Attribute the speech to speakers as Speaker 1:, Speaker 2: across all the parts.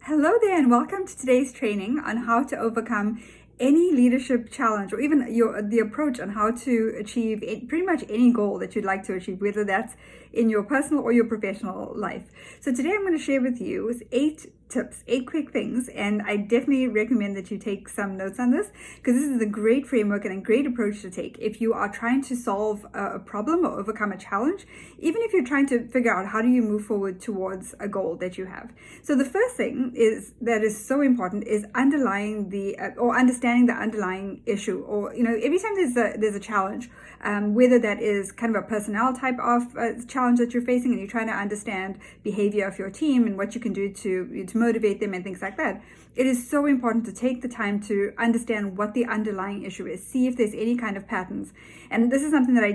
Speaker 1: Hello there, and welcome to today's training on how to overcome any leadership challenge, or even the approach on how to achieve pretty much any goal that you'd like to achieve, whether that's in your personal or your professional life. So today I'm going to share with you 8 tips, 8 quick things, and I definitely recommend that you take some notes on this, because this is a great framework and a great approach to take if you are trying to solve a problem or overcome a challenge, even if you're trying to figure out how do you move forward towards a goal that you have. So the first thing that is so important is understanding the underlying issue, or every time there's a challenge, whether that is kind of a personnel type of challenge that you're facing, and you're trying to understand behavior of your team and what you can do to motivate them and things like that. It is so important to take the time to understand what the underlying issue is, see if there's any kind of patterns. And this is something that I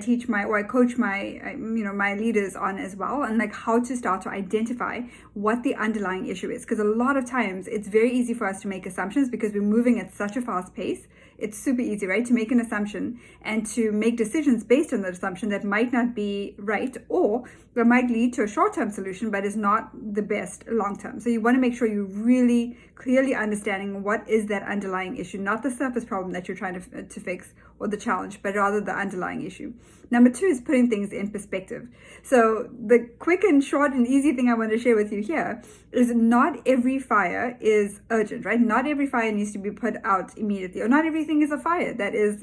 Speaker 1: coach my leaders on as well, and like how to start to identify what the underlying issue is. Because a lot of times it's very easy for us to make assumptions because we're moving at such a fast pace. It's super easy, right, to make an assumption and to make decisions based on that assumption that might not be right, or that might lead to a short-term solution but is not the best long-term. So you want to make sure you're really clearly understanding what is that underlying issue, not the surface problem that you're trying to fix or the challenge, but rather the underlying issue. Number 2 is putting things in perspective. So the quick and short and easy thing I want to share with you here is not every fire is urgent, right? Not every fire needs to be put out immediately, or not everything is a fire that is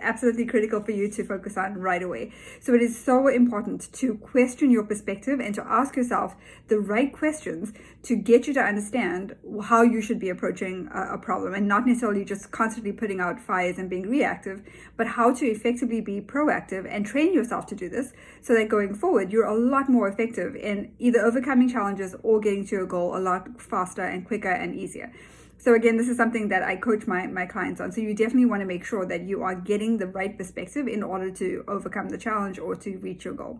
Speaker 1: absolutely critical for you to focus on right away. So it is so important to question your perspective and to ask yourself the right questions to get you to understand how you should be approaching a problem, and not necessarily just constantly putting out fires and being reactive, but how to effectively be proactive and train yourself to do this, so that going forward you're a lot more effective in either overcoming challenges or getting to your goal a lot faster and quicker and easier. So again, this is something that I coach my clients on. So you definitely want to make sure that you are getting the right perspective in order to overcome the challenge or to reach your goal.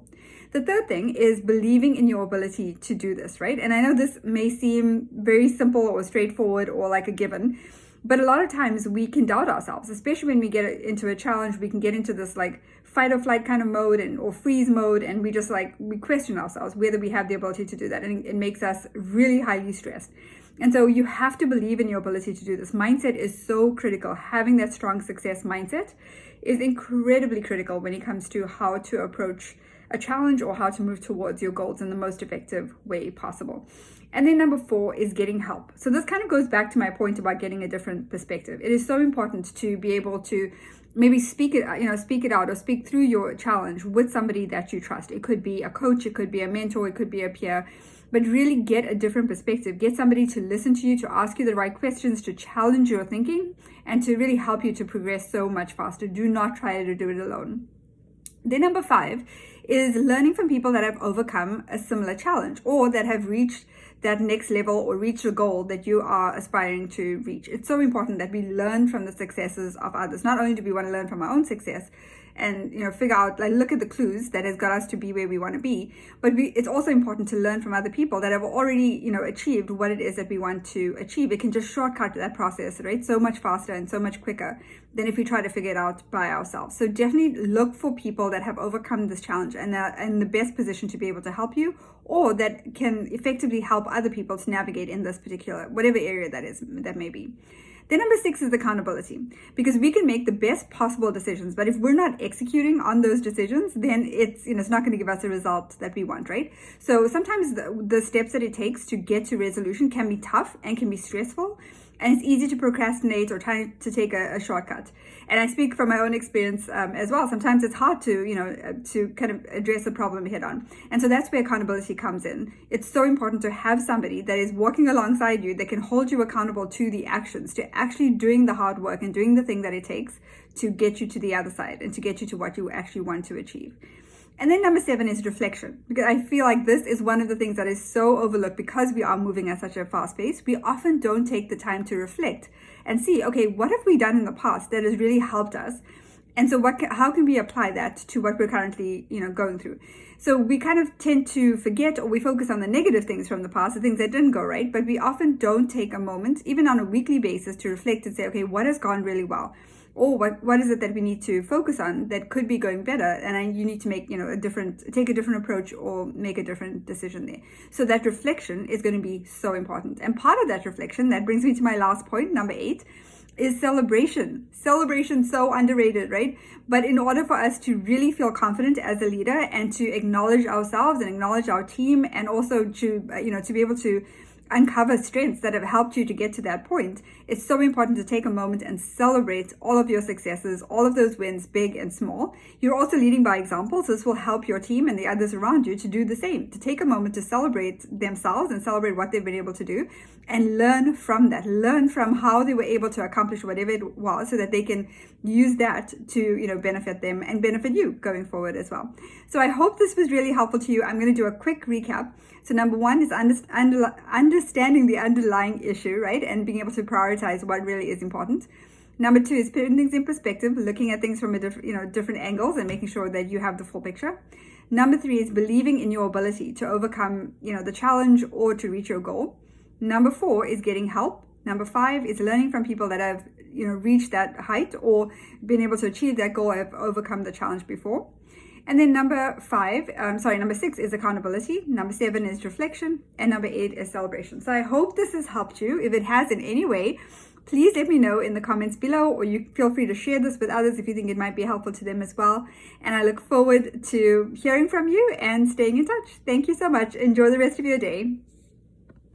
Speaker 1: The third thing is believing in your ability to do this, right? And I know this may seem very simple or straightforward or like a given, but a lot of times we can doubt ourselves, especially when we get into a challenge. We can get into this like fight or flight kind of mode or freeze mode, and we question ourselves whether we have the ability to do that, and it makes us really highly stressed. And so you have to believe in your ability to do this. Mindset is so critical. Having that strong success mindset is incredibly critical when it comes to how to approach a challenge or how to move towards your goals in the most effective way possible. And then number 4 is getting help. So this kind of goes back to my point about getting a different perspective. It is so important to be able to maybe speak it out or speak through your challenge with somebody that you trust. It could be a coach, it could be a mentor, it could be a peer, but really get a different perspective. Get somebody to listen to you, to ask you the right questions, to challenge your thinking, and to really help you to progress so much faster. Do not try to do it alone. Then number 5 is learning from people that have overcome a similar challenge, or that have reached that next level or reach a goal that you are aspiring to reach. It's so important that we learn from the successes of others. Not only do we want to learn from our own success and figure out, like, look at the clues that has got us to be where we want to be, but it's also important to learn from other people that have already achieved what it is that we want to achieve. It can just shortcut that process, right, so much faster and so much quicker than if we try to figure it out by ourselves. So definitely look for people that have overcome this challenge and are in the best position to be able to help you, or that can effectively help other people to navigate in this particular, whatever area that may be. Then number 6 is accountability, because we can make the best possible decisions, but if we're not executing on those decisions, then it's not going to give us the result that we want, right? So sometimes the steps that it takes to get to resolution can be tough and can be stressful, and it's easy to procrastinate or try to take a shortcut. And I speak from my own experience as well. Sometimes it's hard to kind of address a problem head on. And so that's where accountability comes in. It's so important to have somebody that is walking alongside you, that can hold you accountable to the actions, to actually doing the hard work and doing the thing that it takes to get you to the other side and to get you to what you actually want to achieve. And then number 7 is reflection, because I feel like this is one of the things that is so overlooked because we are moving at such a fast pace. We often don't take the time to reflect and see, okay, what have we done in the past that has really helped us? And so how can we apply that to what we're currently, going through? So we kind of tend to forget, or we focus on the negative things from the past, the things that didn't go right, but we often don't take a moment, even on a weekly basis, to reflect and say, okay, what has gone really well? Or what is it that we need to focus on that could be going better? And you need to make, take a different approach or make a different decision there. So that reflection is going to be so important. And part of that reflection, that brings me to my last point, number 8, is celebration. Celebration, so underrated, right? But in order for us to really feel confident as a leader and to acknowledge ourselves and acknowledge our team, and also to, to be able to uncover strengths that have helped you to get to that point, it's so important to take a moment and celebrate all of your successes, all of those wins, big and small. You're also leading by example, so this will help your team and the others around you to do the same, to take a moment to celebrate themselves and celebrate what they've been able to do, and learn from that, learn from how they were able to accomplish whatever it was, so that they can use that to, benefit them and benefit you going forward as well. So I hope this was really helpful to you. I'm going to do a quick recap. So number 1 is understanding the underlying issue, right? And being able to prioritize what really is important. Number 2 is putting things in perspective, looking at things from a different angles and making sure that you have the full picture. Number 3 is believing in your ability to overcome, the challenge or to reach your goal. Number 4 is getting help. Number 5 is learning from people that have, reached that height or been able to achieve that goal, have overcome the challenge before. And then number 6 is accountability. Number 7 is reflection. And number 8 is celebration. So I hope this has helped you. If it has in any way, please let me know in the comments below, or you feel free to share this with others if you think it might be helpful to them as well. And I look forward to hearing from you and staying in touch. Thank you so much. Enjoy the rest of your day.